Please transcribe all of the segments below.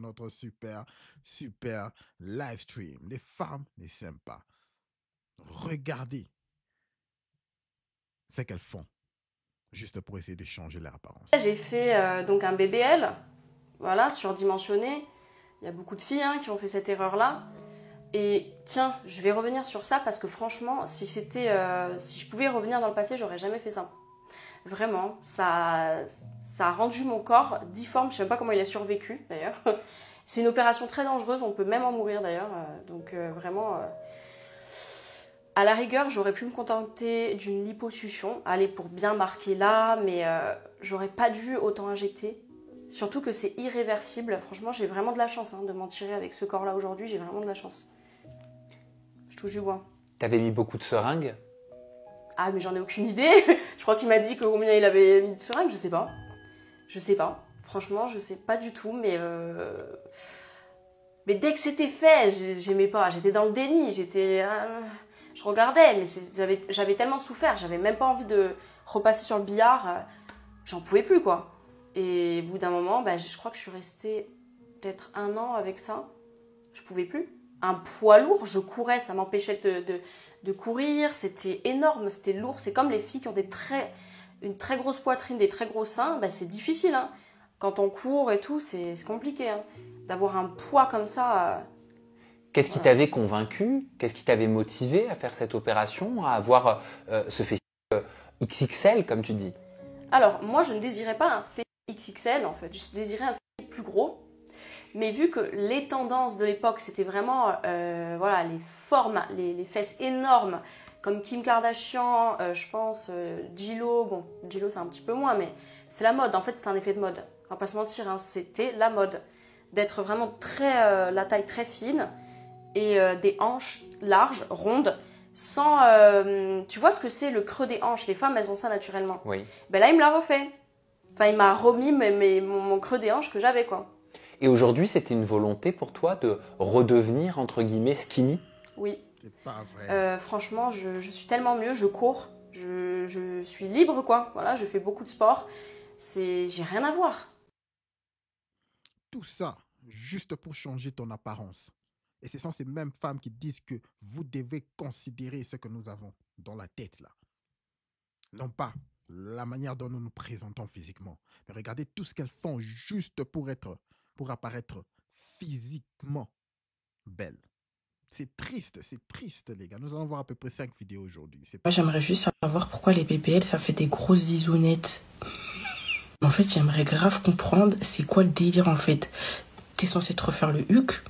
Notre super live stream. Les femmes ne s'aiment pas. Regardez ce qu'elles font juste pour essayer de changer leur apparence. J'ai fait donc un BBL, voilà, surdimensionné. Il y a beaucoup de filles qui ont fait cette erreur-là. Et tiens, je vais revenir sur ça parce que franchement, si je pouvais revenir dans le passé, j'aurais jamais fait ça. Vraiment, ça a rendu mon corps difforme. Je sais même pas comment il a survécu d'ailleurs. C'est une opération très dangereuse, on peut même en mourir d'ailleurs. Donc vraiment, à la rigueur, j'aurais pu me contenter d'une liposuction, aller pour bien marquer là, mais j'aurais pas dû autant injecter. Surtout que c'est irréversible. Franchement, j'ai vraiment de la chance de m'en tirer avec ce corps-là aujourd'hui. J'ai vraiment de la chance. Je touche du bois. T'avais mis beaucoup de seringues? Ah, mais j'en ai aucune idée. Je crois qu'il m'a dit que combien il avait mis de seringues. Je sais pas. Je sais pas. Franchement, je sais pas du tout. Mais dès que c'était fait, j'aimais pas. J'étais dans le déni. Je regardais, mais j'avais tellement souffert. J'avais même pas envie de repasser sur le billard. J'en pouvais plus, quoi. Et au bout d'un moment, je crois que je suis restée peut-être 1 an avec ça. Je pouvais plus. Un poids lourd, je courais, ça m'empêchait de courir. C'était énorme, c'était lourd. C'est comme les filles qui ont une très grosse poitrine, des très gros seins. C'est difficile. Quand on court et tout, c'est compliqué. D'avoir un poids comme ça. Qu'est-ce qui t'avait convaincu? Qu'est-ce qui t'avait motivé à faire cette opération, à avoir ce fessier XXL, comme tu dis? Alors, moi, je ne désirais pas un fessier XXL, en fait. Je désirais un fessier plus gros. Mais vu que les tendances de l'époque, c'était vraiment voilà, les formes, les fesses énormes, comme Kim Kardashian, je pense, J.Lo. Bon, J.Lo, c'est un petit peu moins, mais c'est la mode. En fait, c'est un effet de mode. On va pas se mentir, c'était la mode. D'être vraiment la taille très fine et des hanches larges, rondes, sans... tu vois ce que c'est le creux des hanches? Les femmes, elles ont ça naturellement. Oui. Là, il me l'a refait. Enfin, il m'a remis mon creux des hanches que j'avais, quoi. Et aujourd'hui, c'était une volonté pour toi de redevenir, entre guillemets, skinny? Oui. C'est pas vrai. Franchement, je suis tellement mieux, je cours, je suis libre, quoi. Voilà, je fais beaucoup de sport. J'ai rien à voir. Tout ça, juste pour changer ton apparence. Et ce sont ces mêmes femmes qui disent que vous devez considérer ce que nous avons dans la tête là. Non pas la manière dont nous nous présentons physiquement, mais regardez tout ce qu'elles font juste pour apparaître physiquement belles. C'est triste les gars. Nous allons voir à peu près 5 vidéos aujourd'hui. Moi, j'aimerais juste savoir pourquoi les BBL, ça fait des grosses zizounettes. En fait, j'aimerais grave comprendre c'est quoi le délire en fait. T'es censé te refaire le huc.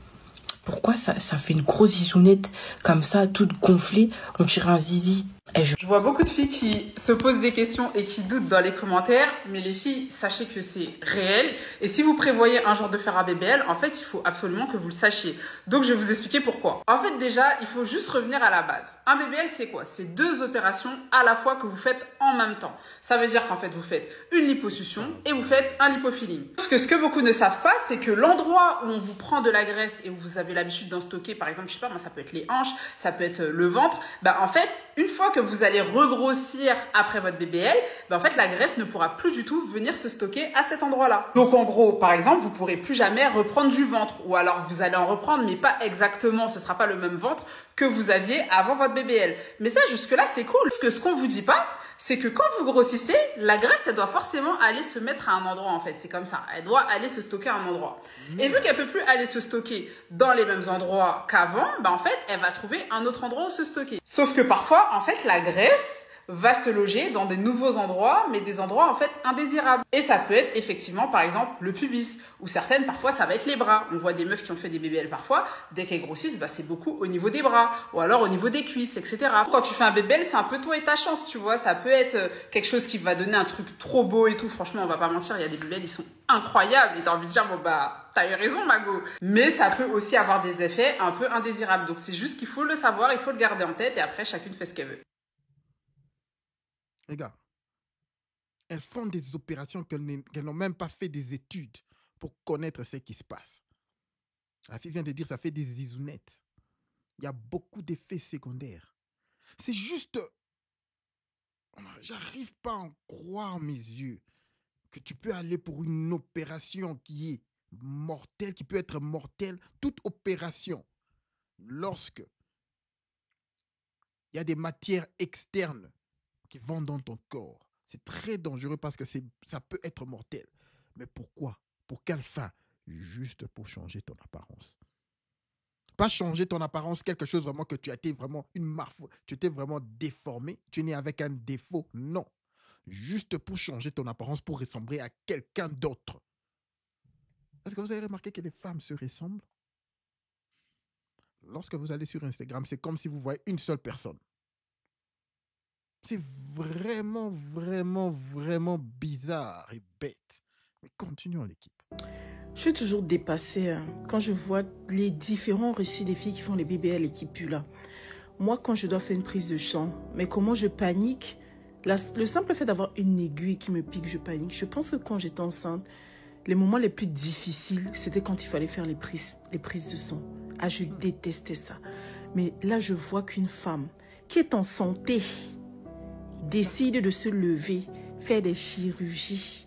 Pourquoi ça fait une grosse zizounette comme ça, toute gonflée? On dirait un zizi. Je vois beaucoup de filles qui se posent des questions et qui doutent dans les commentaires, mais les filles, sachez que c'est réel. Et si vous prévoyez un jour de faire un BBL, en fait, il faut absolument que vous le sachiez. Donc, je vais vous expliquer pourquoi. En fait, déjà, il faut juste revenir à la base. Un BBL, c'est quoi? C'est 2 opérations à la fois que vous faites en même temps. Ça veut dire qu'en fait, vous faites une liposuction et vous faites un lipofilling. Parce que ce que beaucoup ne savent pas, c'est que l'endroit où on vous prend de la graisse et où vous avez l'habitude d'en stocker, par exemple, je sais pas, moi, ça peut être les hanches, ça peut être le ventre, en fait, une fois que vous allez regrossir après votre BBL, en fait, la graisse ne pourra plus du tout venir se stocker à cet endroit-là. Donc, en gros, par exemple, vous pourrez plus jamais reprendre du ventre. Ou alors, vous allez en reprendre, mais pas exactement, ce sera pas le même ventre que vous aviez avant votre BBL. Mais ça, jusque-là, c'est cool. Parce que ce qu'on vous dit pas, c'est que quand vous grossissez, la graisse, elle doit forcément aller se mettre à un endroit, en fait. C'est comme ça. Elle doit aller se stocker à un endroit. Et vu qu'elle peut plus aller se stocker dans les mêmes endroits qu'avant, en fait, elle va trouver un autre endroit où se stocker. Sauf que parfois, en fait, la graisse va se loger dans des nouveaux endroits, mais des endroits en fait indésirables. Et ça peut être effectivement par exemple le pubis, ou certaines parfois ça va être les bras. On voit des meufs qui ont fait des BBL parfois, dès qu'elles grossissent, c'est beaucoup au niveau des bras, ou alors au niveau des cuisses, etc. Quand tu fais un BBL, c'est un peu toi et ta chance, tu vois, ça peut être quelque chose qui va donner un truc trop beau et tout. Franchement, on va pas mentir, il y a des BBL, ils sont incroyables, et t'as envie de dire, t'as eu raison, Mago. Mais ça peut aussi avoir des effets un peu indésirables. Donc c'est juste qu'il faut le savoir, il faut le garder en tête, et après chacune fait ce qu'elle veut. Les gars, elles font des opérations qu'elles n'ont même pas fait des études pour connaître ce qui se passe. La fille vient de dire ça fait des zizounettes. Il y a beaucoup d'effets secondaires. C'est juste... J'arrive pas à en croire mes yeux que tu peux aller pour une opération qui est mortelle, qui peut être mortelle, toute opération, lorsque il y a des matières externes qui vont dans ton corps, c'est très dangereux parce que ça peut être mortel. Mais pourquoi? Pour quelle fin? Juste pour changer ton apparence. Pas changer ton apparence, quelque chose vraiment que tu as été vraiment tu étais vraiment déformé, tu es né avec un défaut. Non. Juste pour changer ton apparence, pour ressembler à quelqu'un d'autre. Est-ce que vous avez remarqué que les femmes se ressemblent? Lorsque vous allez sur Instagram, c'est comme si vous voyez une seule personne. C'est vraiment, vraiment, vraiment bizarre et bête. Mais continuons l'équipe. Je suis toujours dépassée quand je vois les différents récits des filles qui font les BBL et qui puent là. Moi, quand je dois faire une prise de sang, mais comment je panique. Le simple fait d'avoir une aiguille qui me pique, je panique. Je pense que quand j'étais enceinte, les moments les plus difficiles, c'était quand il fallait faire les prises de sang. Ah, je détestais ça. Mais là, je vois qu'une femme qui est en santé décide de se lever, faire des chirurgies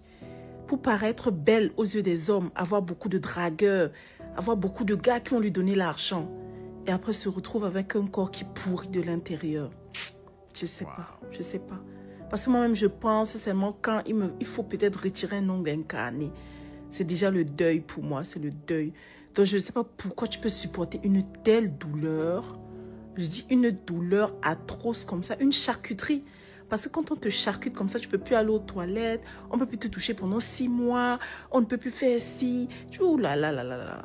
pour paraître belle aux yeux des hommes, avoir beaucoup de dragueurs, avoir beaucoup de gars qui vont lui donner l'argent. Et après se retrouve avec un corps qui pourrit de l'intérieur. Je sais pas, je sais pas. Parce que moi-même, je pense seulement quand il faut peut-être retirer un ongle incarné. C'est déjà le deuil pour moi, c'est le deuil. Donc, je ne sais pas pourquoi tu peux supporter une telle douleur. Je dis une douleur atroce comme ça, une charcuterie. Parce que quand on te charcute comme ça, tu ne peux plus aller aux toilettes, on ne peut plus te toucher pendant 6 mois, on ne peut plus faire ci. Ouh là là là là là.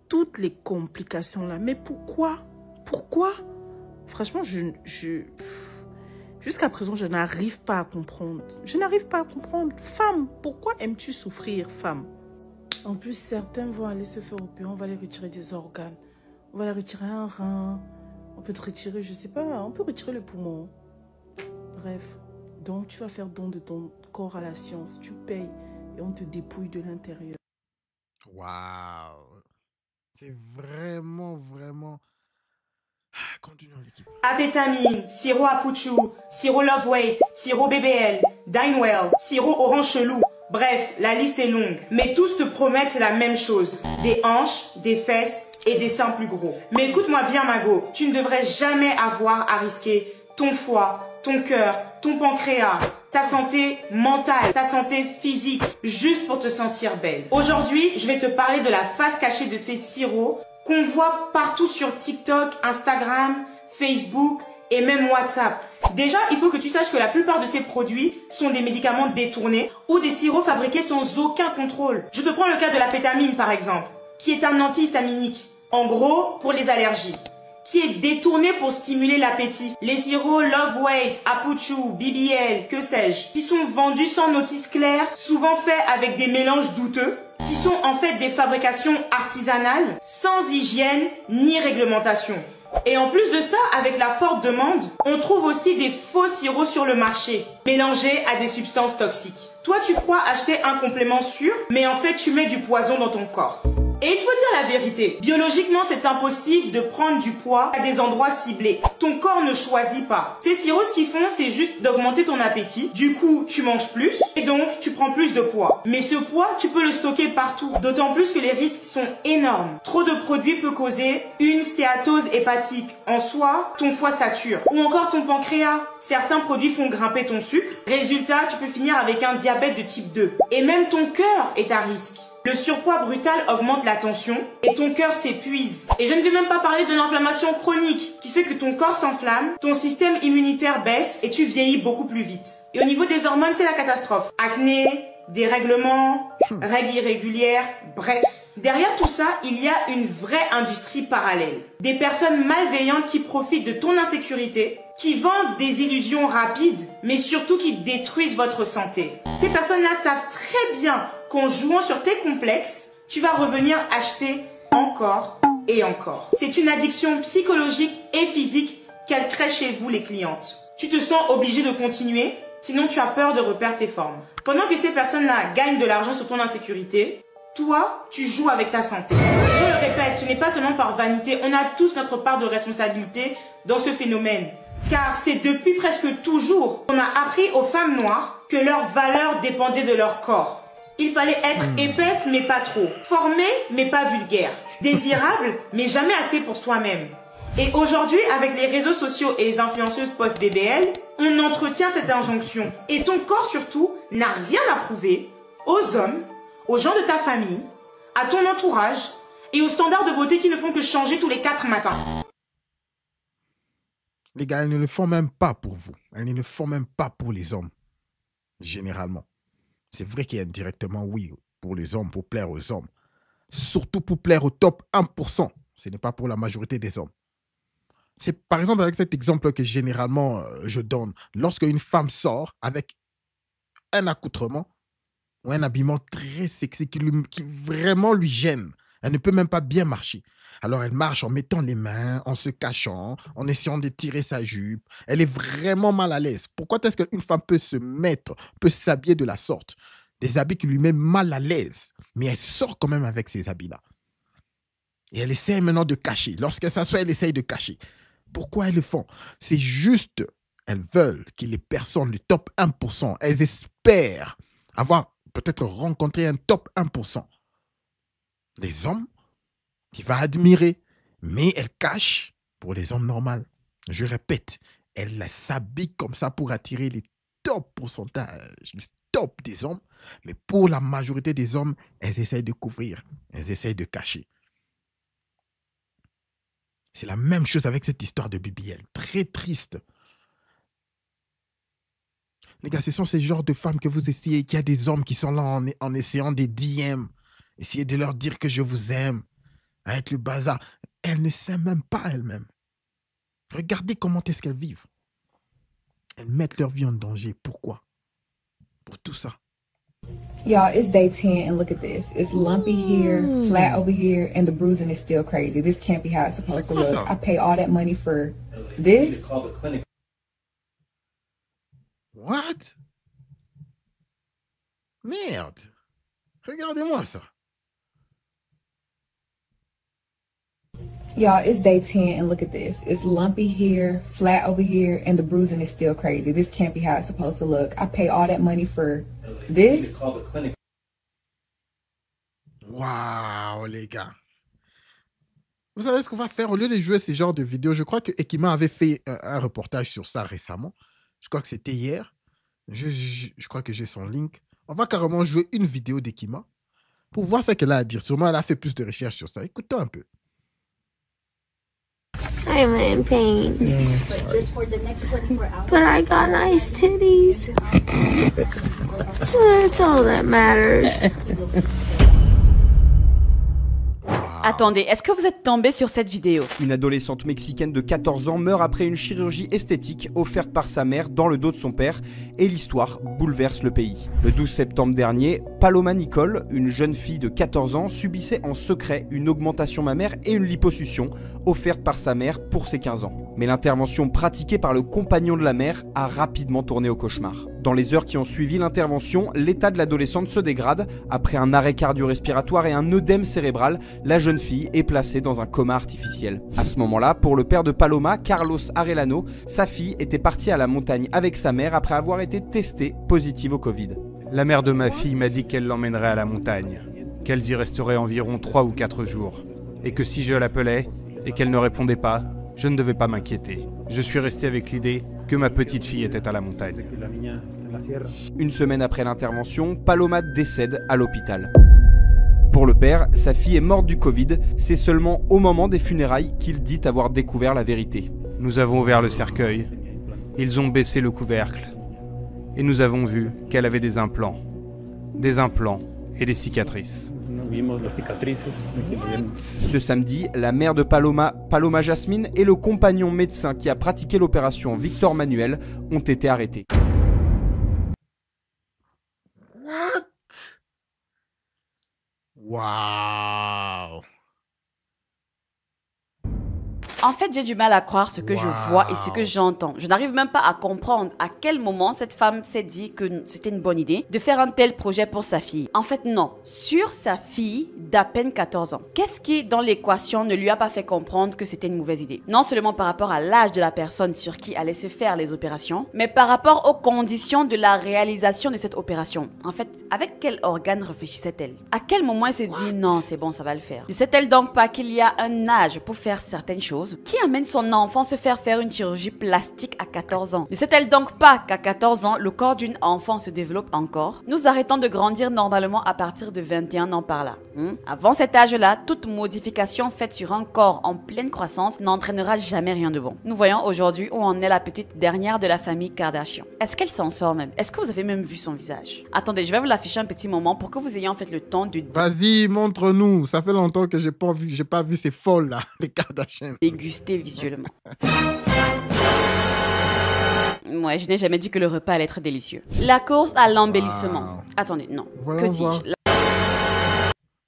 Toutes les complications là. Mais pourquoi? Pourquoi? Franchement, jusqu'à présent, je n'arrive pas à comprendre. Je n'arrive pas à comprendre. Femme, pourquoi aimes-tu souffrir, femme? En plus, certains vont aller se faire opérer, on va les retirer des organes. On va les retirer un rein. On peut te retirer, je ne sais pas, on peut retirer le poumon. Bref, donc tu vas faire don de ton corps à la science. Tu payes et on te dépouille de l'intérieur. Waouh! C'est vraiment, vraiment... Continuons l'équipe. Apétamine, sirop Apuchou, sirop Love Weight, sirop BBL, Dinewell, sirop Orange Chelou. Bref, la liste est longue. Mais tous te promettent la même chose. Des hanches, des fesses et des seins plus gros. Mais écoute-moi bien, Mago. Tu ne devrais jamais avoir à risquer ton foie, ton cœur, ton pancréas, ta santé mentale, ta santé physique, juste pour te sentir belle. Aujourd'hui, je vais te parler de la face cachée de ces sirops qu'on voit partout sur TikTok, Instagram, Facebook et même WhatsApp. Déjà, il faut que tu saches que la plupart de ces produits sont des médicaments détournés ou des sirops fabriqués sans aucun contrôle. Je te prends le cas de la pétamine par exemple, qui est un antihistaminique, en gros pour les allergies, qui est détourné pour stimuler l'appétit. Les sirops Love Weight, Apuchou, BBL, que sais-je, qui sont vendus sans notice claire, souvent faits avec des mélanges douteux, qui sont en fait des fabrications artisanales, sans hygiène ni réglementation. Et en plus de ça, avec la forte demande, on trouve aussi des faux sirops sur le marché, mélangés à des substances toxiques. Toi, tu crois acheter un complément sûr, mais en fait, tu mets du poison dans ton corps. Et il faut dire la vérité, biologiquement c'est impossible de prendre du poids à des endroits ciblés. Ton corps ne choisit pas. Ces sirops, ce qu'ils font, c'est juste d'augmenter ton appétit. Du coup, tu manges plus et donc tu prends plus de poids. Mais ce poids, tu peux le stocker partout. D'autant plus que les risques sont énormes. Trop de produits peut causer une stéatose hépatique. En soi, ton foie sature. Ou encore ton pancréas. Certains produits font grimper ton sucre. Résultat, tu peux finir avec un diabète de type 2. Et même ton cœur est à risque. Le surpoids brutal augmente la tension et ton cœur s'épuise. Et je ne vais même pas parler de l'inflammation chronique qui fait que ton corps s'enflamme, ton système immunitaire baisse et tu vieillis beaucoup plus vite. Et au niveau des hormones, c'est la catastrophe. Acné, dérèglements, règles irrégulières, bref. Derrière tout ça, il y a une vraie industrie parallèle. Des personnes malveillantes qui profitent de ton insécurité, qui vendent des illusions rapides, mais surtout qui détruisent votre santé. Ces personnes-là savent très bien qu'en jouant sur tes complexes, tu vas revenir acheter encore et encore. C'est une addiction psychologique et physique qu'elle crée chez vous les clientes. Tu te sens obligé de continuer, sinon tu as peur de reperdre tes formes. Pendant que ces personnes-là gagnent de l'argent sur ton insécurité, toi, tu joues avec ta santé. Et je le répète, ce n'est pas seulement par vanité, on a tous notre part de responsabilité dans ce phénomène. Car c'est depuis presque toujours qu'on a appris aux femmes noires que leur valeur dépendait de leur corps. Il fallait être épaisse mais pas trop, formée mais pas vulgaire, désirable mais jamais assez pour soi-même. Et aujourd'hui, avec les réseaux sociaux et les influenceuses post-BBL, on entretient cette injonction. Et ton corps surtout n'a rien à prouver aux hommes, aux gens de ta famille, à ton entourage et aux standards de beauté qui ne font que changer tous les 4 matins. Les gars, elles ne le font même pas pour vous. Elles ne le font même pas pour les hommes, généralement. C'est vrai qu'indirectement, oui, pour les hommes, pour plaire aux hommes. Surtout pour plaire au top 1%. Ce n'est pas pour la majorité des hommes. C'est par exemple avec cet exemple que généralement je donne. Lorsque une femme sort avec un accoutrement ou un habillement très sexy qui vraiment lui gêne, elle ne peut même pas bien marcher. Alors elle marche en mettant les mains, en se cachant, en essayant de tirer sa jupe. Elle est vraiment mal à l'aise. Pourquoi est-ce qu'une femme peut peut s'habiller de la sorte? Des habits qui lui mettent mal à l'aise. Mais elle sort quand même avec ces habits-là. Et elle essaie maintenant de cacher. Lorsqu'elle s'assoit, elle essaye de cacher. Pourquoi elles le font? C'est juste, elles veulent que les personnes, le top 1%, elles espèrent avoir peut-être rencontré un top 1%. Des hommes qui vont admirer, mais elles cachent pour les hommes normaux. Je répète, elles s'habillent comme ça pour attirer les top pourcentages, les top des hommes, mais pour la majorité des hommes, elles essayent de couvrir, elles essayent de cacher. C'est la même chose avec cette histoire de BBL. Très triste. Les gars, ce sont ces genres de femmes que vous essayez, qu'il y a des hommes qui sont là en essayant des DM. Essayez de leur dire que je vous aime. Avec le bazar. Elles ne s'aiment même pas elles-mêmes. Regardez comment est-ce qu'elles vivent. Elles mettent leur vie en danger. Pourquoi? Pour tout ça. Y'all, it's day 10 and look at this. It's lumpy here, flat over here, and the bruising is still crazy. This can't be how it's supposed to look. I pay all that money for this. What? Merde. Regardez-moi ça. Y'all, it's day 10 and look at this. It's lumpy here, flat over here, and the bruising is still crazy. This can't be how it's supposed to look. I pay all that money for this. Waouh, les gars. Vous savez ce qu'on va faire? Au lieu de jouer ces genres de vidéos, je crois que Ekima avait fait un reportage sur ça récemment. Je crois que c'était hier. Je crois que j'ai son link. On va carrément jouer une vidéo d'Ekima pour voir ce qu'elle a à dire. Sûrement, elle a fait plus de recherches sur ça. Écoutons un peu. I'm in pain. But I got nice titties. So that's all that matters. Attendez, est-ce que vous êtes tombé sur cette vidéo? Une adolescente mexicaine de 14 ans meurt après une chirurgie esthétique offerte par sa mère dans le dos de son père et l'histoire bouleverse le pays. Le 12 septembre dernier, Paloma Nicole, une jeune fille de 14 ans, subissait en secret une augmentation mammaire et une liposuction offerte par sa mère pour ses 15 ans. Mais l'intervention pratiquée par le compagnon de la mère a rapidement tourné au cauchemar. Dans les heures qui ont suivi l'intervention, l'état de l'adolescente se dégrade. Après un arrêt cardio-respiratoire et un œdème cérébral, la jeune fille est placée dans un coma artificiel. À ce moment-là, pour le père de Paloma, Carlos Arellano, sa fille était partie à la montagne avec sa mère après avoir été testée positive au Covid. La mère de ma fille m'a dit qu'elle l'emmènerait à la montagne, qu'elles y resteraient environ 3 ou 4 jours, et que si je l'appelais et qu'elle ne répondait pas, je ne devais pas m'inquiéter. Je suis resté avec l'idée que ma petite fille était à la montagne. Une semaine après l'intervention, Paloma décède à l'hôpital. Pour le père, sa fille est morte du Covid, c'est seulement au moment des funérailles qu'il dit avoir découvert la vérité. Nous avons ouvert le cercueil, ils ont baissé le couvercle, et nous avons vu qu'elle avait des implants et des cicatrices. Ce samedi, la mère de Paloma, Paloma Jasmine, et le compagnon médecin qui a pratiqué l'opération, Victor Manuel, ont été arrêtés. What? Wow. En fait, j'ai du mal à croire ce que je vois et ce que j'entends. Je n'arrive même pas à comprendre à quel moment cette femme s'est dit que c'était une bonne idée de faire un tel projet pour sa fille. En fait, non. Sur sa fille d'à peine 14 ans. Qu'est-ce qui, dans l'équation, ne lui a pas fait comprendre que c'était une mauvaise idée? Non seulement par rapport à l'âge de la personne sur qui allaient se faire les opérations, mais par rapport aux conditions de la réalisation de cette opération. En fait, avec quel organe réfléchissait-elle? À quel moment elle s'est dit non, c'est bon, ça va le faire? Ne sait-elle donc pas qu'il y a un âge pour faire certaines choses? Qui amène son enfant se faire une chirurgie plastique à 14 ans? Ne sait-elle donc pas qu'à 14 ans, le corps d'une enfant se développe encore? Nous arrêtons de grandir normalement à partir de 21 ans par là. Avant cet âge-là, toute modification faite sur un corps en pleine croissance n'entraînera jamais rien de bon. Nous voyons aujourd'hui où en est la petite dernière de la famille Kardashian. Est-ce qu'elle s'en sort même? Est-ce que vous avez même vu son visage? Attendez, je vais vous l'afficher un petit moment pour que vous ayez en fait le temps de... Vas-y, montre-nous. Ça fait longtemps que j'ai pas vu ces folles là, les Kardashians. Déguster visuellement. Ouais, je n'ai jamais dit que le repas allait être délicieux. La course à l'embellissement. Attendez, non. Que dis-je?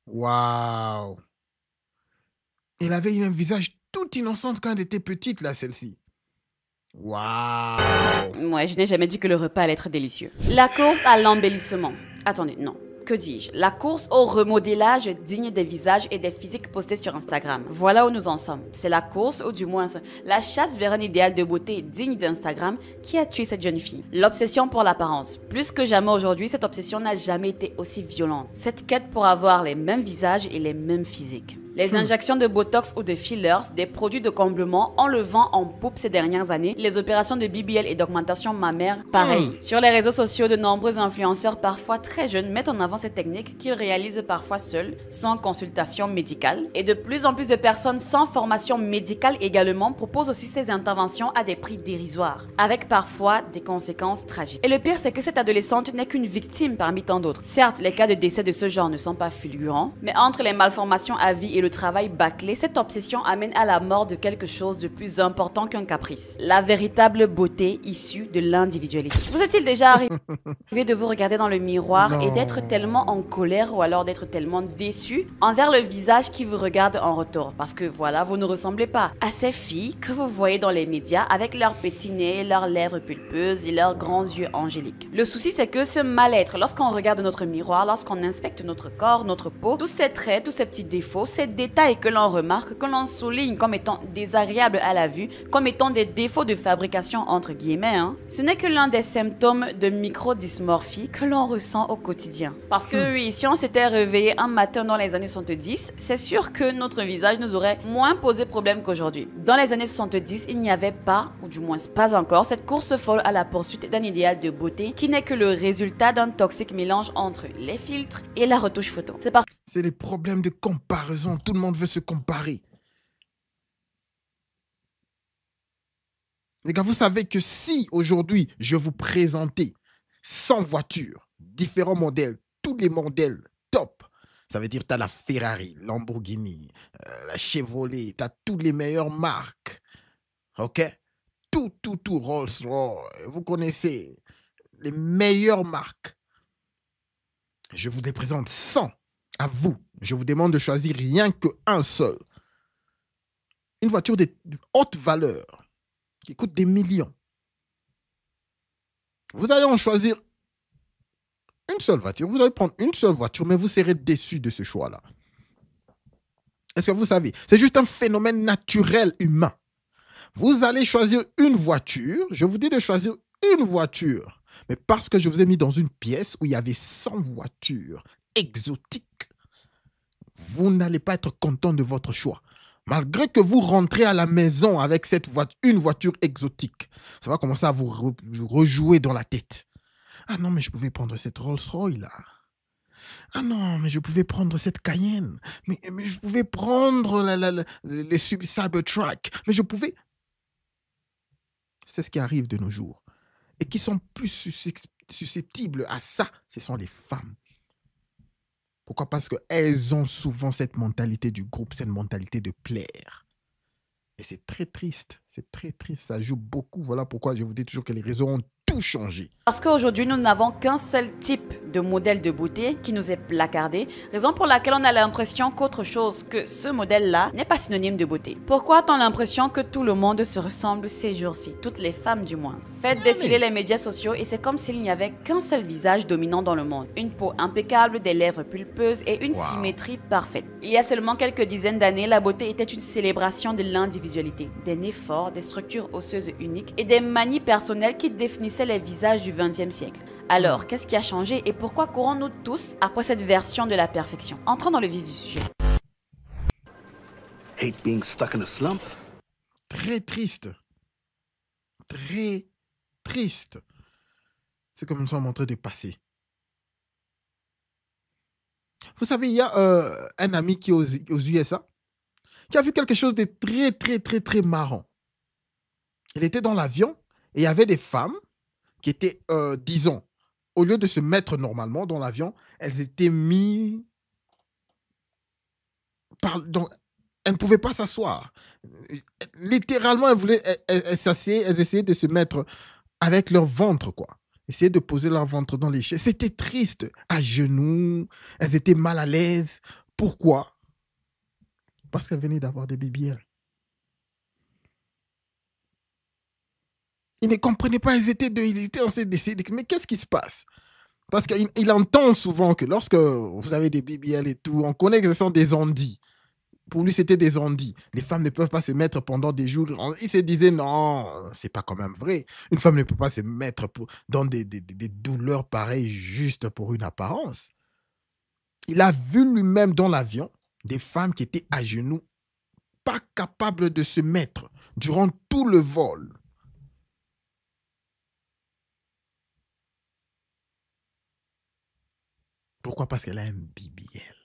Waouh. Elle avait un visage tout innocente quand elle était petite, là, celle-ci. Waouh. Ouais, je n'ai jamais dit que le repas allait être délicieux. La course à l'embellissement. Attendez, non. Que dis-je? La course au remodélage digne des visages et des physiques postés sur Instagram. Voilà où nous en sommes. C'est la course, ou du moins la chasse vers un idéal de beauté digne d'Instagram qui a tué cette jeune fille. L'obsession pour l'apparence. Plus que jamais aujourd'hui, cette obsession n'a jamais été aussi violente. Cette quête pour avoir les mêmes visages et les mêmes physiques. Les injections de Botox ou de fillers, des produits de comblement, on le vend en poupe ces dernières années. Les opérations de BBL et d'augmentation mammaire, pareil. Sur les réseaux sociaux, de nombreux influenceurs, parfois très jeunes, mettent en avant ces techniques qu'ils réalisent parfois seuls, sans consultation médicale. Et de plus en plus de personnes sans formation médicale également proposent aussi ces interventions à des prix dérisoires, avec parfois des conséquences tragiques. Et le pire, c'est que cette adolescente n'est qu'une victime parmi tant d'autres. Certes, les cas de décès de ce genre ne sont pas fulgurants, mais entre les malformations à vie et le travail bâclé, cette obsession amène à la mort de quelque chose de plus important qu'un caprice. La véritable beauté issue de l'individualité. Vous est-il déjà arrivé de vous regarder dans le miroir et d'être tellement en colère ou alors d'être tellement déçu envers le visage qui vous regarde en retour? Parce que voilà, vous ne ressemblez pas à ces filles que vous voyez dans les médias avec leurs petits nez, leurs lèvres pulpeuses et leurs grands yeux angéliques. Le souci, c'est que ce mal-être, lorsqu'on regarde notre miroir, lorsqu'on inspecte notre corps, notre peau, tous ces traits, tous ces petits défauts, ces détails que l'on remarque, que l'on souligne comme étant désagréables à la vue, comme étant des défauts de fabrication entre guillemets, ce n'est que l'un des symptômes de microdysmorphie que l'on ressent au quotidien. Parce que oui, si on s'était réveillé un matin dans les années 70, c'est sûr que notre visage nous aurait moins posé problème qu'aujourd'hui. Dans les années 70, il n'y avait pas, ou du moins pas encore, cette course folle à la poursuite d'un idéal de beauté qui n'est que le résultat d'un toxique mélange entre les filtres et la retouche photo. C'est les problèmes de comparaison. Tout le monde veut se comparer. Les gars, vous savez que si aujourd'hui, je vous présentais 100 voitures, différents modèles, tous les modèles top, ça veut dire tu as la Ferrari, Lamborghini, la Chevrolet, tu as toutes les meilleures marques. OK? Tout, Rolls-Royce, vous connaissez les meilleures marques. Je vous les présente 100. À vous, je vous demande de choisir rien qu'un seul. Une voiture de haute valeur qui coûte des millions. Vous allez en choisir une seule voiture. Vous allez prendre une seule voiture, mais vous serez déçu de ce choix-là. Est-ce que vous savez? C'est juste un phénomène naturel humain. Vous allez choisir une voiture. Je vous dis de choisir une voiture. Mais parce que je vous ai mis dans une pièce où il y avait 100 voitures exotiques, vous n'allez pas être content de votre choix. Malgré que vous rentrez à la maison avec une voiture exotique, ça va commencer à vous rejouer dans la tête. Ah non, mais je pouvais prendre cette Rolls-Royce là. Ah non, mais je pouvais prendre cette Cayenne. Mais je pouvais prendre les Cybertruck. Mais je pouvais... C'est ce qui arrive de nos jours. Et qui sont plus susceptibles à ça, ce sont les femmes. Pourquoi? Parce qu'elles ont souvent cette mentalité du groupe, cette mentalité de plaire. Et c'est très triste, ça joue beaucoup. Voilà pourquoi je vous dis toujours que les réseaux ont tout tout changé. Parce qu'aujourd'hui, nous n'avons qu'un seul type de modèle de beauté qui nous est placardé, raison pour laquelle on a l'impression qu'autre chose que ce modèle-là n'est pas synonyme de beauté. Pourquoi a-t-on l'impression que tout le monde se ressemble ces jours-ci, toutes les femmes du moins? Faites défiler les médias sociaux et c'est comme s'il n'y avait qu'un seul visage dominant dans le monde. Une peau impeccable, des lèvres pulpeuses et une symétrie parfaite. Il y a seulement quelques dizaines d'années, la beauté était une célébration de l'individualité, des nez forts, des structures osseuses uniques et des manies personnelles qui définissaient les visages du XXe siècle. Alors, qu'est-ce qui a changé et pourquoi courons-nous tous après cette version de la perfection? Entrons dans le vif du sujet. Hate being stuck in a slump. Très triste. Très triste. C'est comme nous sommes en train de passer. Vous savez, il y a un ami qui est aux USA qui a vu quelque chose de très marrant. Il était dans l'avion et il y avait des femmes qui étaient, disons, au lieu de se mettre normalement dans l'avion, elles étaient mises... Donc, elles ne pouvaient pas s'asseoir. Littéralement, elles s'asseyaient, elles essayaient de se mettre avec leur ventre, quoi. Essayer de poser leur ventre dans les chaises. C'était triste. À genoux. Elles étaient mal à l'aise. Pourquoi? Parce qu'elles venaient d'avoir des BBL. Ils ne comprenaient pas. Ils étaient en train d'essayer. Mais qu'est-ce qui se passe? Parce qu'il entend souvent que lorsque vous avez des BBL et tout, on connaît que ce sont des ondits. Pour lui, c'était des ondits. Les femmes ne peuvent pas se mettre pendant des jours. Il se disait, non, c'est pas quand même vrai. Une femme ne peut pas se mettre dans des douleurs pareilles juste pour une apparence. Il a vu lui-même dans l'avion des femmes qui étaient à genoux, pas capables de se mettre durant tout le vol. Pourquoi? Parce qu'elle a un BBL.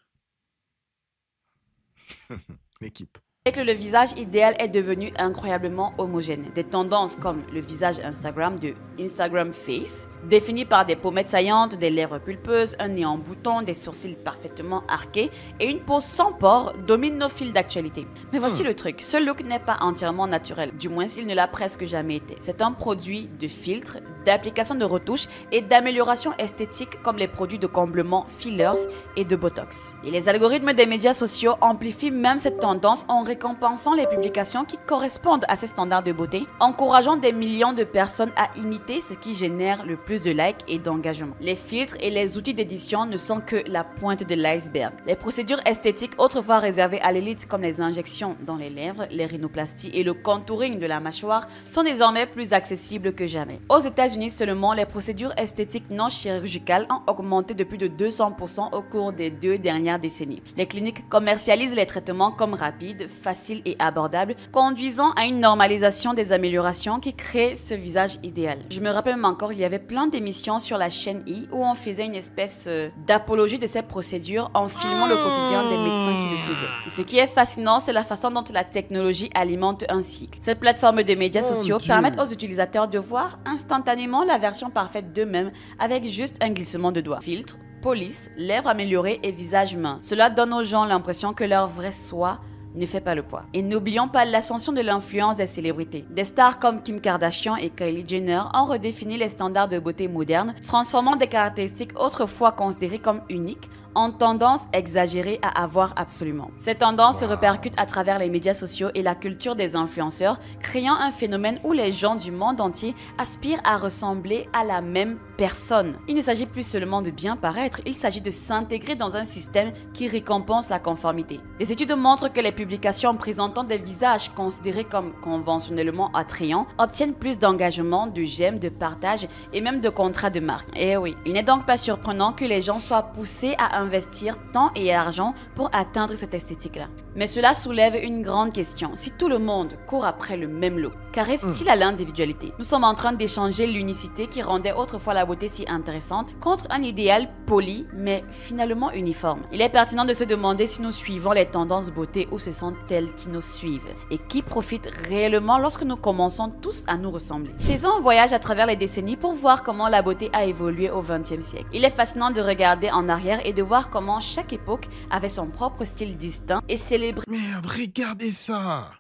L'équipe. Et que le visage idéal est devenu incroyablement homogène. Des tendances comme le visage Instagram de Instagram Face, défini par des pommettes saillantes, des lèvres pulpeuses, un nez en bouton, des sourcils parfaitement arqués et une peau sans pores dominent nos fils d'actualité. Mais voici le truc, ce look n'est pas entièrement naturel, du moins il ne l'a presque jamais été. C'est un produit de filtre, d'application de retouches et d'amélioration esthétique comme les produits de comblement fillers et de botox. Et les algorithmes des médias sociaux amplifient même cette tendance en récompensant les publications qui correspondent à ces standards de beauté, encourageant des millions de personnes à imiter ce qui génère le plus de likes et d'engagement. Les filtres et les outils d'édition ne sont que la pointe de l'iceberg. Les procédures esthétiques autrefois réservées à l'élite comme les injections dans les lèvres, les rhinoplasties et le contouring de la mâchoire sont désormais plus accessibles que jamais. Aux États-Unis seulement, les procédures esthétiques non chirurgicales ont augmenté de plus de 200% au cours des 2 dernières décennies. Les cliniques commercialisent les traitements comme rapides, faciles et abordables, conduisant à une normalisation des améliorations qui créent ce visage idéal. Je me rappelle même encore, il y avait plein d'émissions sur la chaîne I où on faisait une espèce d'apologie de ces procédures en filmant le quotidien des médecins qui le faisaient. Et ce qui est fascinant, c'est la façon dont la technologie alimente un cycle. Ces plateformes de médias sociaux permettent aux utilisateurs de voir instantanément la version parfaite d'eux-mêmes avec juste un glissement de doigts. Filtre, police, lèvres améliorées et visage mince. Cela donne aux gens l'impression que leur vrai soi ne fait pas le poids. Et n'oublions pas l'ascension de l'influence des célébrités. Des stars comme Kim Kardashian et Kylie Jenner ont redéfini les standards de beauté modernes, transformant des caractéristiques autrefois considérées comme uniques en tendance exagérée à avoir absolument. Ces tendances se répercutent à travers les médias sociaux et la culture des influenceurs, créant un phénomène où les gens du monde entier aspirent à ressembler à la même personne. Il ne s'agit plus seulement de bien paraître, il s'agit de s'intégrer dans un système qui récompense la conformité. Des études montrent que les publications présentant des visages considérés comme conventionnellement attrayants obtiennent plus d'engagement, de j'aime, de partage et même de contrats de marque. Et oui, il n'est donc pas surprenant que les gens soient poussés à investir temps et argent pour atteindre cette esthétique-là. Mais cela soulève une grande question. Si tout le monde court après le même look, qu'arrive-t-il à l'individualité? Nous sommes en train d'échanger l'unicité qui rendait autrefois la beauté si intéressante contre un idéal poli mais finalement uniforme. Il est pertinent de se demander si nous suivons les tendances beauté ou ce sont elles qui nous suivent et qui profitent réellement lorsque nous commençons tous à nous ressembler. Faisons un voyage à travers les décennies pour voir comment la beauté a évolué au XXe siècle. Il est fascinant de regarder en arrière et de voir comment chaque époque avait son propre style distinct et célébré. Merde, regardez ça.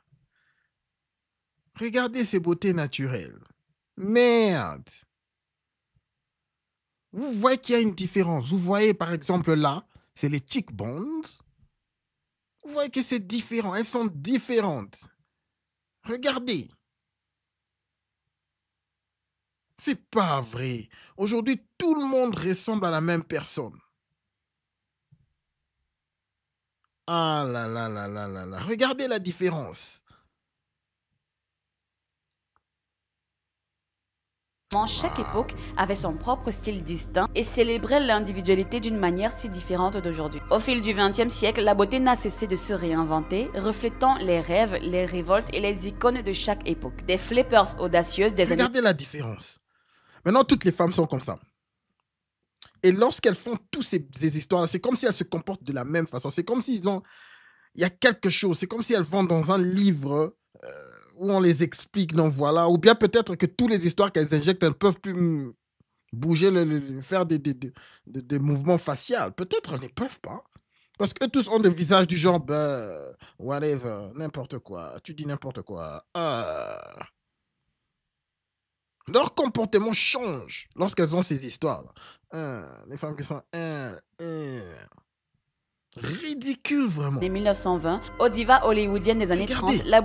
Regardez ces beautés naturelles. Merde. Vous voyez qu'il y a une différence. Vous voyez, par exemple, là, c'est les cheekbones. Vous voyez que c'est différent. Elles sont différentes. Regardez. C'est pas vrai. Aujourd'hui, tout le monde ressemble à la même personne. Ah là là là là là là. Regardez la différence. Chaque époque avait son propre style distinct et célébrait l'individualité d'une manière si différente d'aujourd'hui. Au fil du XXe siècle, la beauté n'a cessé de se réinventer, reflétant les rêves, les révoltes et les icônes de chaque époque. Des flippers audacieuses des années... Regardez la différence. Maintenant, toutes les femmes sont comme ça. Et lorsqu'elles font toutes ces histoires, c'est comme si elles se comportent de la même façon. C'est comme s'ils ont... Il y a quelque chose. C'est comme si elles vont dans un livre... où on les explique, donc voilà. Ou bien peut-être que toutes les histoires qu'elles injectent, elles ne peuvent plus bouger, faire des mouvements faciaux. Peut-être elles ne peuvent pas. Parce que tous ont des visages du genre, whatever, n'importe quoi. Tu dis n'importe quoi. Leur comportement change lorsqu'elles ont ces histoires. Les femmes qui sont... ridicule, vraiment. En 1920, aux divas hollywoodiennes des années 30, la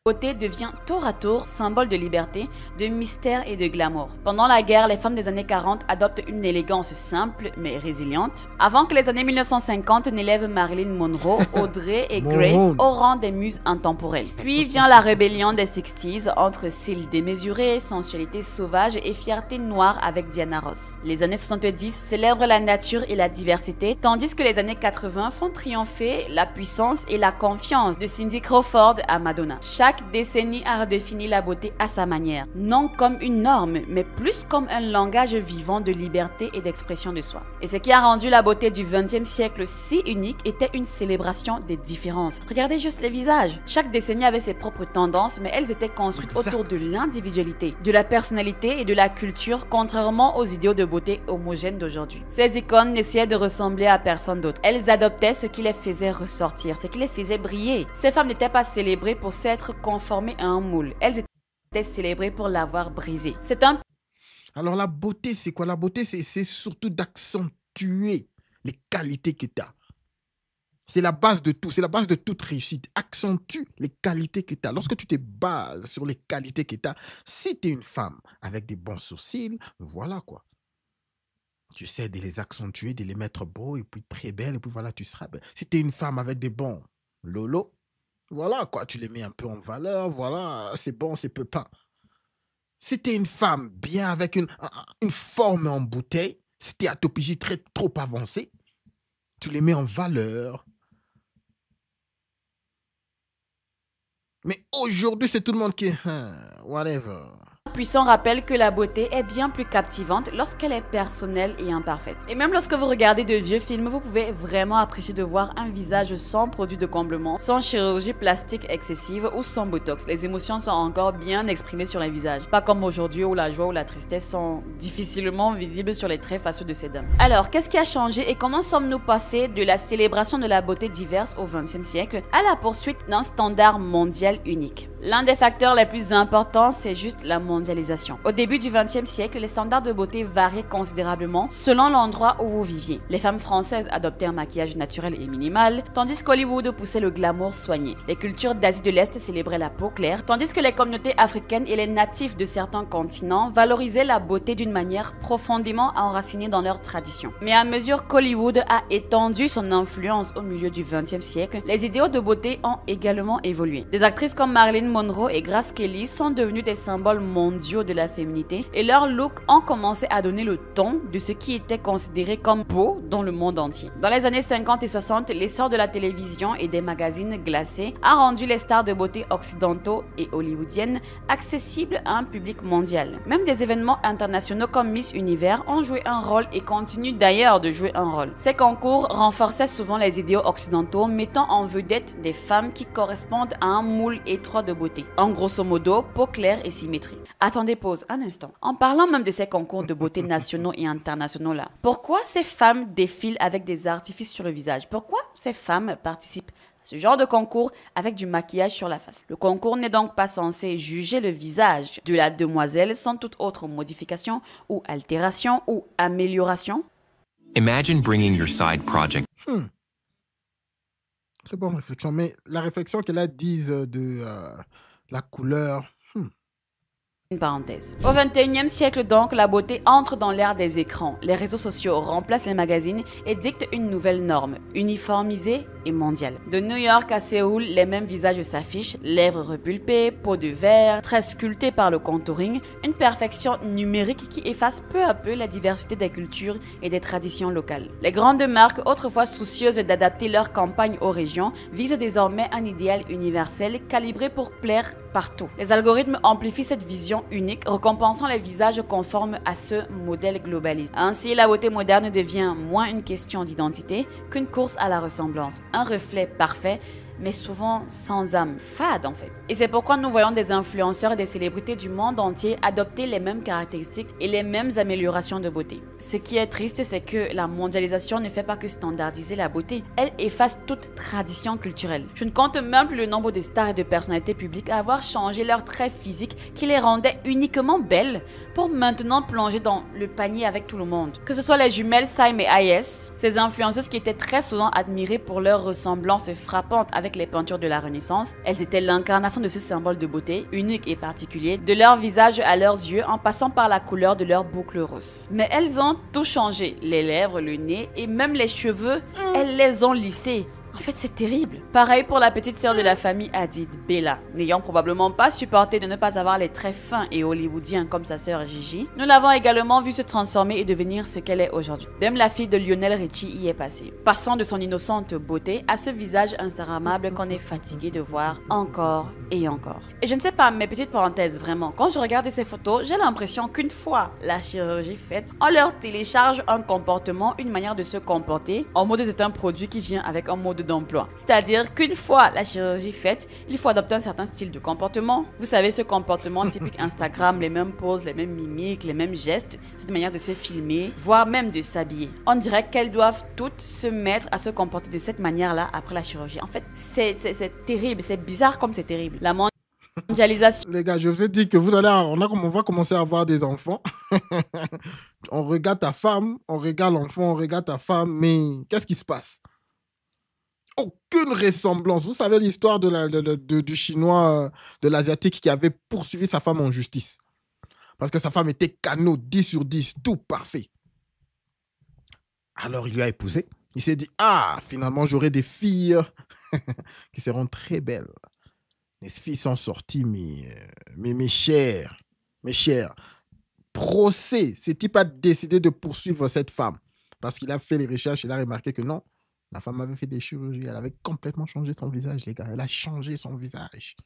beauté devient tour à tour symbole de liberté, de mystère et de glamour. Pendant la guerre, les femmes des années 40 adoptent une élégance simple mais résiliente, avant que les années 1950 n'élèvent Marilyn Monroe, Audrey et Grace au rang des muses intemporelles. Puis vient la rébellion des 60s entre style démesuré, sensualité sauvage et fierté noire avec Diana Ross. Les années 70 célèbrent la nature et la diversité, tandis que les années 80 font triompher la puissance et la confiance de Cindy Crawford à Madonna. Chaque décennie a redéfini la beauté à sa manière, non comme une norme, mais plus comme un langage vivant de liberté et d'expression de soi. Et ce qui a rendu la beauté du XXe siècle si unique était une célébration des différences. Regardez juste les visages. Chaque décennie avait ses propres tendances, mais elles étaient construites autour de l'individualité, de la personnalité et de la culture, contrairement aux idéaux de beauté homogènes d'aujourd'hui. Ces icônes n'essayaient de ressembler à personne d'autre. Elles adoptaient ce qui les faisait ressortir, ce qui les faisait briller. Ces femmes n'étaient pas célébrées pour s'être conformées à un moule. Elles étaient célébrées pour l'avoir brisé. C'est un... Alors la beauté, c'est quoi? La beauté, c'est surtout d'accentuer les qualités que tu as. C'est la base de tout, c'est la base de toute réussite. Accentue les qualités que tu as. Lorsque tu te bases sur les qualités que tu as, si tu es une femme avec des bons sourcils, voilà quoi. Tu sais de les accentuer, de les mettre beaux et puis très belles, et puis voilà, tu seras belle. Si tu es une femme avec des bons lolos, voilà quoi, tu les mets un peu en valeur, voilà, c'est bon, c'est peu pas. Si tu es une femme bien avec une forme en bouteille, si tu es atopigie trop avancée, tu les mets en valeur. Mais aujourd'hui, c'est tout le monde qui... whatever. Puissant rappelle que la beauté est bien plus captivante lorsqu'elle est personnelle et imparfaite. Et même lorsque vous regardez de vieux films, vous pouvez vraiment apprécier de voir un visage sans produit de comblement, sans chirurgie plastique excessive ou sans botox. Les émotions sont encore bien exprimées sur les visages. Pas comme aujourd'hui où la joie ou la tristesse sont difficilement visibles sur les traits faciaux de ces dames. Alors, qu'est-ce qui a changé et comment sommes-nous passés de la célébration de la beauté diverse au XXe siècle à la poursuite d'un standard mondial unique? L'un des facteurs les plus importants, c'est juste la mondialisation. Au début du XXe siècle, les standards de beauté variaient considérablement selon l'endroit où vous viviez. Les femmes françaises adoptaient un maquillage naturel et minimal, tandis qu'Hollywood poussait le glamour soigné. Les cultures d'Asie de l'Est célébraient la peau claire, tandis que les communautés africaines et les natifs de certains continents valorisaient la beauté d'une manière profondément enracinée dans leurs traditions. Mais à mesure qu'Hollywood a étendu son influence au milieu du XXe siècle, les idéaux de beauté ont également évolué. Des actrices comme Marilyn Monroe et Grace Kelly sont devenues des symboles mondiaux de la féminité et leurs looks ont commencé à donner le ton de ce qui était considéré comme beau dans le monde entier. Dans les années 50 et 60, l'essor de la télévision et des magazines glacés a rendu les stars de beauté occidentaux et hollywoodiennes accessibles à un public mondial. Même des événements internationaux comme Miss Univers ont joué un rôle et continuent d'ailleurs de jouer un rôle. Ces concours renforçaient souvent les idéaux occidentaux, mettant en vedette des femmes qui correspondent à un moule étroit de beauté. En grosso modo, peau claire et symétrie. Attendez, pause un instant. En parlant même de ces concours de beauté nationaux et internationaux là, pourquoi ces femmes défilent avec des artifices sur le visage? Pourquoi ces femmes participent ce genre de concours avec du maquillage sur la face. Le concours n'est donc pas censé juger le visage de la demoiselle sans toute autre modification ou altération ou amélioration. Imagine bringing your side project. Très bonne réflexion, mais la réflexion qu'elle a dise de la couleur... Une parenthèse. Au XXIe siècle donc, la beauté entre dans l'ère des écrans. Les réseaux sociaux remplacent les magazines et dictent une nouvelle norme, uniformisée et mondiale. De New York à Séoul, les mêmes visages s'affichent, lèvres repulpées, peau de verre, traits sculptés par le contouring, une perfection numérique qui efface peu à peu la diversité des cultures et des traditions locales. Les grandes marques, autrefois soucieuses d'adapter leur campagne aux régions, visent désormais un idéal universel calibré pour plaire partout. Les algorithmes amplifient cette vision unique, récompensant les visages conformes à ce modèle globalisé. Ainsi, la beauté moderne devient moins une question d'identité qu'une course à la ressemblance, un reflet parfait, mais souvent sans âme, fade en fait. Et c'est pourquoi nous voyons des influenceurs et des célébrités du monde entier adopter les mêmes caractéristiques et les mêmes améliorations de beauté. Ce qui est triste, c'est que la mondialisation ne fait pas que standardiser la beauté, elle efface toute tradition culturelle. Je ne compte même plus le nombre de stars et de personnalités publiques à avoir changé leurs traits physiques qui les rendaient uniquement belles pour maintenant plonger dans le panier avec tout le monde. Que ce soit les jumelles Saïm et Ayes, ces influenceuses qui étaient très souvent admirées pour leur ressemblance frappante avec les peintures de la Renaissance, elles étaient l'incarnation de ce symbole de beauté, unique et particulier, de leur visage à leurs yeux en passant par la couleur de leurs boucles roses. Mais elles ont tout changé, les lèvres, le nez et même les cheveux, elles les ont lissés. En fait, c'est terrible. Pareil pour la petite sœur de la famille Hadid, Bella. N'ayant probablement pas supporté de ne pas avoir les traits fins et hollywoodiens comme sa sœur Gigi, nous l'avons également vue se transformer et devenir ce qu'elle est aujourd'hui. Même la fille de Lionel Richie y est passée, passant de son innocente beauté à ce visage instagrammable qu'on est fatigué de voir encore et encore. Et je ne sais pas, mes petites parenthèses, vraiment, quand je regarde ces photos, j'ai l'impression qu'une fois la chirurgie faite, on leur télécharge un comportement, une manière de se comporter, en mode c'est un produit qui vient avec un mode d'emploi. C'est-à-dire qu'une fois la chirurgie faite, il faut adopter un certain style de comportement. Vous savez, ce comportement typique Instagram, les mêmes poses, les mêmes mimiques, les mêmes gestes, cette manière de se filmer, voire même de s'habiller. On dirait qu'elles doivent toutes se mettre à se comporter de cette manière-là après la chirurgie. En fait, c'est terrible, c'est bizarre comme c'est terrible. La mondialisation. Les gars, je vous ai dit que on va commencer à avoir des enfants. On regarde ta femme, on regarde l'enfant, on regarde ta femme, mais qu'est-ce qui se passe? Aucune ressemblance. Vous savez l'histoire du Chinois, de l'Asiatique qui avait poursuivi sa femme en justice. Parce que sa femme était canot, 10 sur 10, tout parfait. Alors il lui a épousé. Il s'est dit, ah, finalement j'aurai des filles qui seront très belles. Les filles sont sorties, mais mes chers, procès. Ce type a décidé de poursuivre cette femme. Parce qu'il a fait les recherches, il a remarqué que non, la femme avait fait des chirurgies, elle avait complètement changé son visage, les gars. Elle a changé son visage.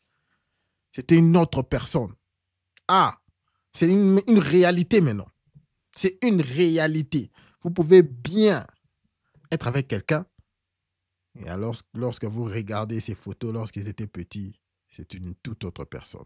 C'était une autre personne. Ah, c'est une réalité maintenant. C'est une réalité. Vous pouvez bien être avec quelqu'un, et alors, lorsque vous regardez ces photos, lorsqu'ils étaient petits, c'est une toute autre personne.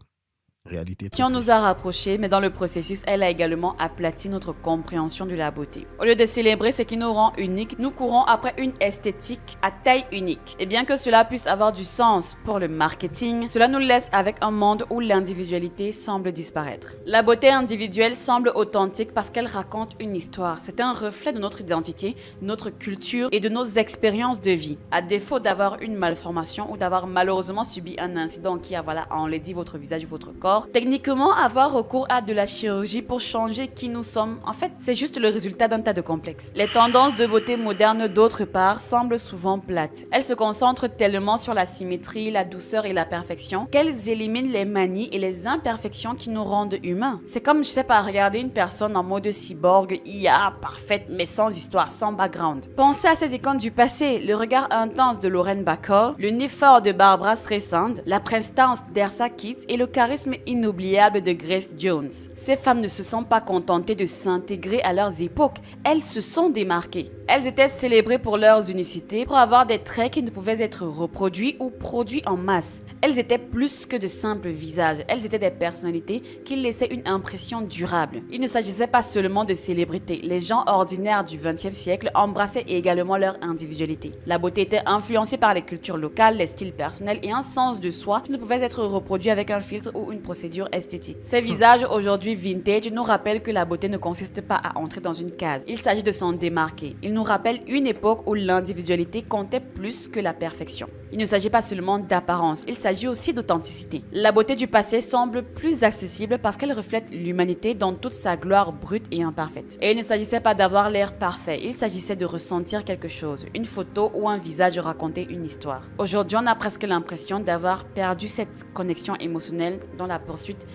Réalité qui on nous a rapprochés, mais dans le processus, elle a également aplati notre compréhension de la beauté. Au lieu de célébrer ce qui nous rend uniques, nous courons après une esthétique à taille unique. Et bien que cela puisse avoir du sens pour le marketing, cela nous laisse avec un monde où l'individualité semble disparaître. La beauté individuelle semble authentique parce qu'elle raconte une histoire. C'est un reflet de notre identité, de notre culture et de nos expériences de vie. À défaut d'avoir une malformation ou d'avoir malheureusement subi un incident qui a enlaidi votre visage ou votre corps, techniquement, avoir recours à de la chirurgie pour changer qui nous sommes, en fait, c'est juste le résultat d'un tas de complexes. Les tendances de beauté moderne, d'autre part, semblent souvent plates. Elles se concentrent tellement sur la symétrie, la douceur et la perfection qu'elles éliminent les manies et les imperfections qui nous rendent humains. C'est comme, je sais pas, regarder une personne en mode cyborg, IA, parfaite, mais sans histoire, sans background. Pensez à ces icônes du passé, le regard intense de Lauren Bacall, le nez fort de Barbara Streisand, la prestance d'Ersa Kitt et le charisme inoubliable de Grace Jones. Ces femmes ne se sont pas contentées de s'intégrer à leurs époques, elles se sont démarquées. Elles étaient célébrées pour leurs unicités, pour avoir des traits qui ne pouvaient être reproduits ou produits en masse. Elles étaient plus que de simples visages, elles étaient des personnalités qui laissaient une impression durable. Il ne s'agissait pas seulement de célébrités, les gens ordinaires du XXe siècle embrassaient également leur individualité. La beauté était influencée par les cultures locales, les styles personnels et un sens de soi qui ne pouvait être reproduit avec un filtre ou une procédure esthétique. Ces visages aujourd'hui vintage nous rappellent que la beauté ne consiste pas à entrer dans une case, il s'agit de s'en démarquer. Ils nous rappellent une époque où l'individualité comptait plus que la perfection. Il ne s'agit pas seulement d'apparence, il s'agit aussi d'authenticité. La beauté du passé semble plus accessible parce qu'elle reflète l'humanité dans toute sa gloire brute et imparfaite. Et il ne s'agissait pas d'avoir l'air parfait, il s'agissait de ressentir quelque chose. Une photo ou un visage racontait une histoire. Aujourd'hui, on a presque l'impression d'avoir perdu cette connexion émotionnelle dans la poursuite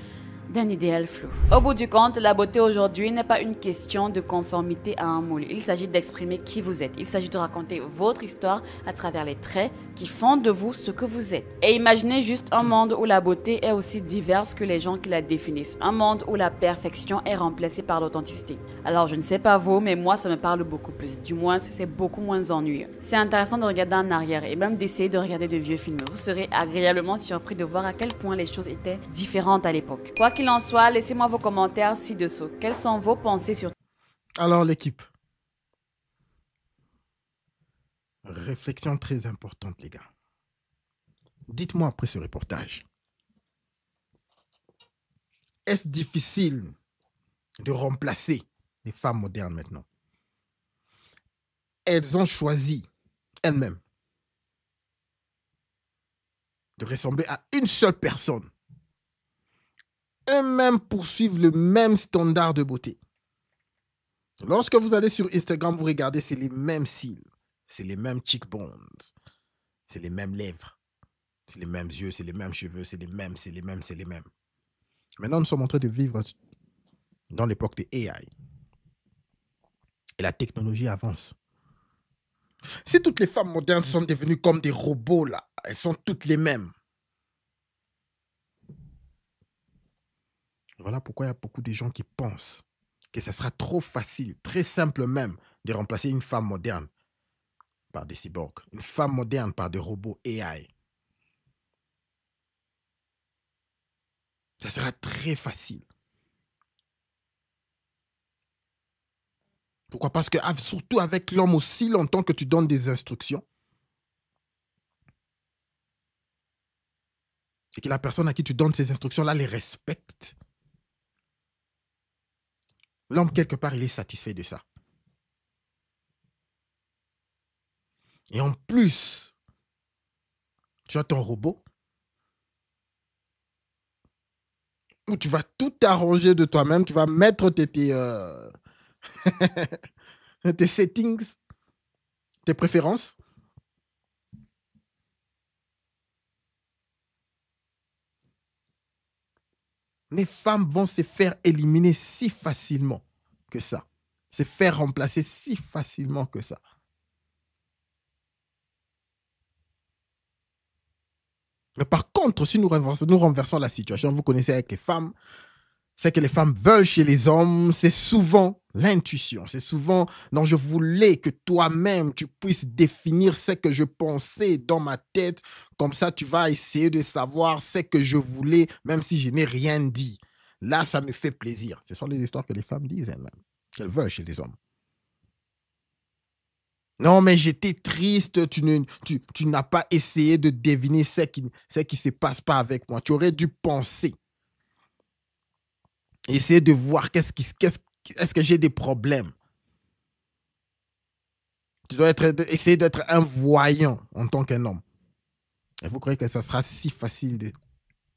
d'un idéal flou. Au bout du compte, la beauté aujourd'hui n'est pas une question de conformité à un moule. Il s'agit d'exprimer qui vous êtes. Il s'agit de raconter votre histoire à travers les traits qui font de vous ce que vous êtes. Et imaginez juste un monde où la beauté est aussi diverse que les gens qui la définissent. Un monde où la perfection est remplacée par l'authenticité. Alors je ne sais pas vous, mais moi ça me parle beaucoup plus. Du moins, c'est beaucoup moins ennuyeux. C'est intéressant de regarder en arrière et même d'essayer de regarder de vieux films. Vous serez agréablement surpris de voir à quel point les choses étaient différentes à l'époque. Quoi qu'il en soit, laissez-moi vos commentaires ci-dessous. Quelles sont vos pensées sur... Alors l'équipe, réflexion très importante les gars. Dites-moi après ce reportage, est-ce difficile de remplacer les femmes modernes maintenant? Elles ont choisi elles-mêmes de ressembler à une seule personne. Eux-mêmes poursuivent le même standard de beauté. Lorsque vous allez sur Instagram, vous regardez, c'est les mêmes cils, c'est les mêmes cheekbones, c'est les mêmes lèvres, c'est les mêmes yeux, c'est les mêmes cheveux, c'est les mêmes. Maintenant, nous sommes en train de vivre dans l'époque de AI. Et la technologie avance. Si toutes les femmes modernes sont devenues comme des robots, là, elles sont toutes les mêmes. Voilà pourquoi il y a beaucoup de gens qui pensent que ça sera trop facile, très simple même, de remplacer une femme moderne par des cyborgs, une femme moderne par des robots AI. Ça sera très facile. Pourquoi? Parce que surtout avec l'homme, aussi longtemps que tu donnes des instructions et que la personne à qui tu donnes ces instructions-là les respecte, l'homme, quelque part, il est satisfait de ça. Et en plus, tu as ton robot où tu vas tout arranger de toi-même, tu vas mettre tes settings, tes préférences. Les femmes vont se faire éliminer si facilement que ça. Se faire remplacer si facilement que ça. Mais par contre, si nous renversons la situation, vous connaissez avec les femmes, c'est que les femmes veulent chez les hommes, c'est souvent l'intuition. C'est souvent, non, je voulais que toi-même, tu puisses définir ce que je pensais dans ma tête. Comme ça, tu vas essayer de savoir ce que je voulais, même si je n'ai rien dit. Là, ça me fait plaisir. Ce sont les histoires que les femmes disent elles-mêmes, qu'elles veulent chez les hommes. Non, mais j'étais triste, tu n'as pas essayé de deviner ce qui se passe pas avec moi. Tu aurais dû penser. Essayer de voir est-ce que j'ai des problèmes. Tu dois essayer d'être un voyant en tant qu'un homme. Et vous croyez que ça sera si facile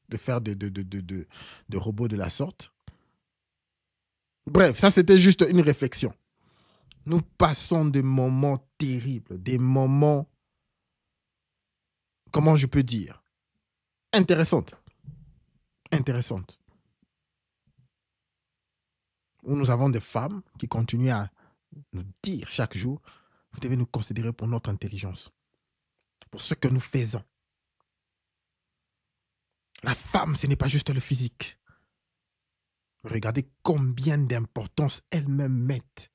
de faire de robots de la sorte? Bref, ça c'était juste une réflexion. Nous passons des moments terribles, des moments, comment je peux dire, intéressantes. Où nous avons des femmes qui continuent à nous dire chaque jour, vous devez nous considérer pour notre intelligence, pour ce que nous faisons. La femme, ce n'est pas juste le physique. Regardez combien d'importance elles-mêmes mettent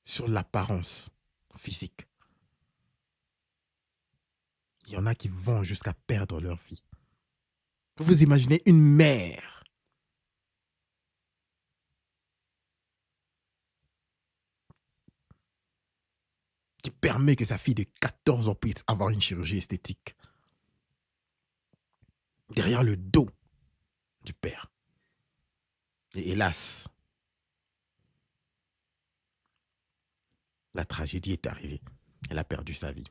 sur l'apparence physique. Il y en a qui vont jusqu'à perdre leur vie. Vous imaginez une mère qui permet que sa fille de 14 ans puisse avoir une chirurgie esthétique derrière le dos du père. Et hélas, la tragédie est arrivée. Elle a perdu sa vie.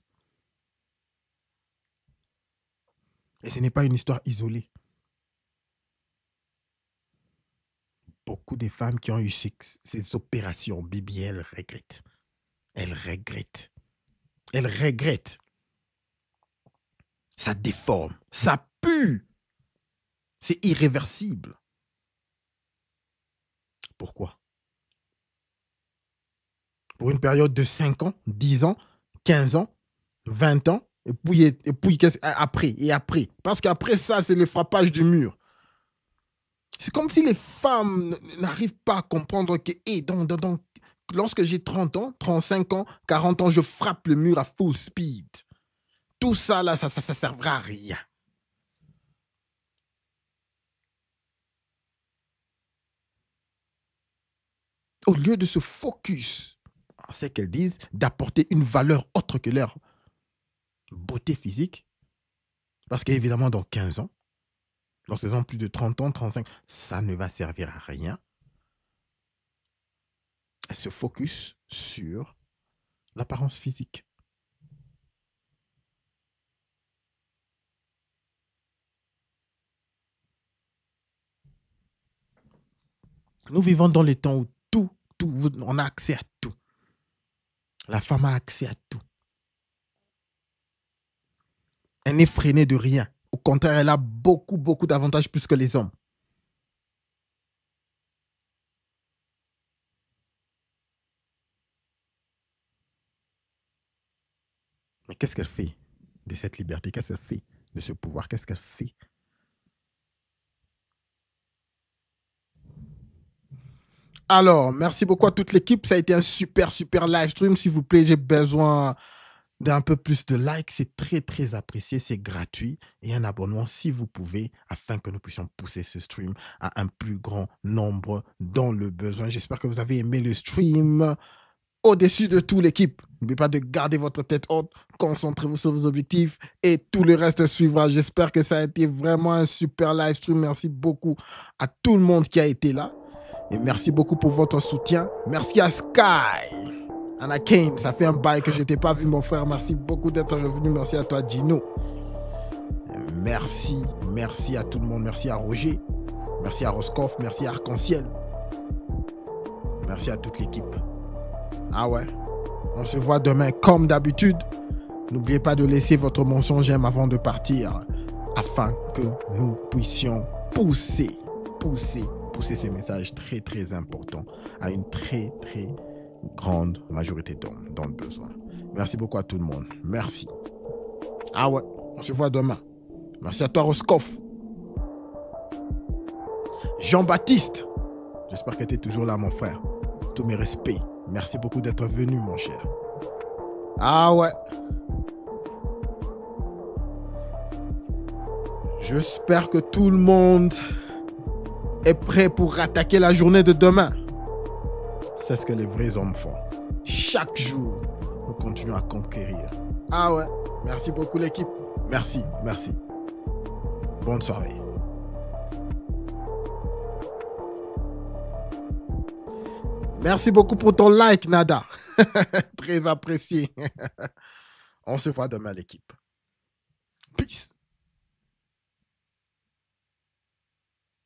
Et ce n'est pas une histoire isolée. Beaucoup de femmes qui ont eu ces opérations BBL regrettent. Elles regrettent. Elles regrettent. Ça déforme. Ça pue. C'est irréversible. Pourquoi? Pour une période de 5 ans, 10 ans, 15 ans, 20 ans, et puis après. Parce qu'après ça, c'est le frappage du mur. C'est comme si les femmes n'arrivent pas à comprendre que lorsque j'ai 30 ans, 35 ans, 40 ans, je frappe le mur à full speed. Tout ça, là, ça ne servira à rien. Au lieu de se focus, c'est qu'elles disent, d'apporter une valeur autre que leur beauté physique, parce qu'évidemment, dans 15 ans, lorsqu'elles ont plus de 30 ans, 35, ça ne va servir à rien. Elles se focus sur l'apparence physique. Nous vivons dans les temps où on a accès à tout. La femme a accès à tout. Elle n'est freinée de rien. Au contraire, elle a beaucoup d'avantages plus que les hommes. Mais qu'est-ce qu'elle fait de cette liberté? Qu'est-ce qu'elle fait de ce pouvoir? Qu'est-ce qu'elle fait? Alors, merci beaucoup à toute l'équipe. Ça a été un super live stream. S'il vous plaît, j'ai besoin d'un peu plus de likes. C'est très apprécié. C'est gratuit. Et un abonnement si vous pouvez, afin que nous puissions pousser ce stream à un plus grand nombre dans le besoin. J'espère que vous avez aimé le stream. Au-dessus de tout, l'équipe, n'oubliez pas de garder votre tête haute, concentrez-vous sur vos objectifs et tout le reste suivra. J'espère que ça a été vraiment un super live stream. Merci beaucoup à tout le monde qui a été là. Et merci beaucoup pour votre soutien. Merci à Sky. Anakin, ça fait un bail que je n'étais pas vu, mon frère. Merci beaucoup d'être revenu. Merci à toi, Gino. Merci à tout le monde. Merci à Roger. Merci à Roscoff. Merci à Arc-en-Ciel. Merci à toute l'équipe. Ah ouais, on se voit demain comme d'habitude. N'oubliez pas de laisser votre mention j'aime avant de partir, afin que nous puissions pousser ces messages très importants à une très grande majorité d'hommes dans le besoin. Merci beaucoup à tout le monde. Merci. Ah ouais, on se voit demain. Merci à toi, Roscoff. Jean-Baptiste, j'espère que tu es toujours là, mon frère. Tous mes respects. Merci beaucoup d'être venu, mon cher. Ah ouais. J'espère que tout le monde est prêt pour attaquer la journée de demain. C'est ce que les vrais hommes font. Chaque jour, nous continuons à conquérir. Ah ouais. Merci beaucoup, l'équipe. Merci. Bonne soirée. Merci beaucoup pour ton like, Nada. Très apprécié. On se voit demain, l'équipe.